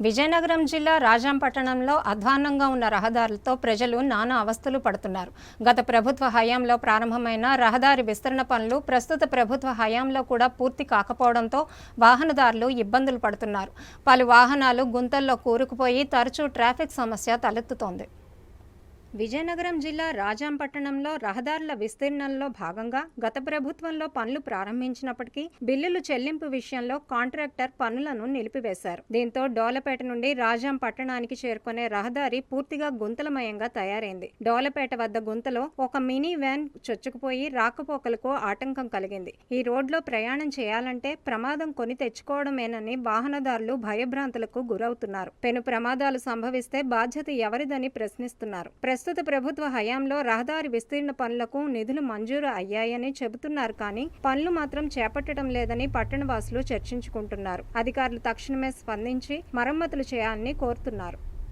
విజయనగరం జిల్లా రాజాం పట్టణంలో అధ్వాన్నంగా ఉన్న రహదారులతో ప్రజలు నానా అవస్థలు పడుతున్నారు. గత ప్రభుత్వ హయాంలో ప్రారంభమైన రహదారి విస్తరణ పనులు ప్రస్తుత ప్రభుత్వ హయాంలో కూడా పూర్తి కాకపోవడంతో వాహనదారులు ఇబ్బందులు పడుతున్నారు. పలు వాహనాలు గుంతల్లో కూరుకుపోయి తరచూ ట్రాఫిక్ సమస్య తలెత్తుతోంది. విజయనగరం జిల్లా రాజాం పట్టణంలో రహదారుల విస్తీర్ణంలో భాగంగా గత ప్రభుత్వంలో పనులు ప్రారంభించినప్పటికీ బిల్లులు చెల్లింపు విషయంలో కాంట్రాక్టర్ పనులను నిలిపివేశారు. దీంతో డోలపేట నుండి రాజాం పట్టణానికి చేరుకునే రహదారి పూర్తిగా గుంతలమయంగా తయారైంది. డోలపేట వద్ద గుంతలో ఒక మినీ వ్యాన్ చొచ్చుకుపోయి రాకపోకలకు ఆటంకం కలిగింది. ఈ రోడ్లో ప్రయాణం చేయాలంటే ప్రమాదం కొని తెచ్చుకోవడమేనని వాహనదారులు భయభ్రాంతులకు గురవుతున్నారు. పెను ప్రమాదాలు సంభవిస్తే బాధ్యత ఎవరిదని ప్రశ్నిస్తున్నారు. ప్రస్తుత ప్రభుత్వ హయాంలో రహదారి విస్తీర్ణ పనులకు నిధులు మంజూరు అయ్యాయని చెబుతున్నారు, కానీ పనులు మాత్రం చేపట్టడం లేదని పట్టణవాసులు చర్చించుకుంటున్నారు. అధికారులు తక్షణమే స్పందించి మరమ్మతులు చేయాలని కోరుతున్నారు.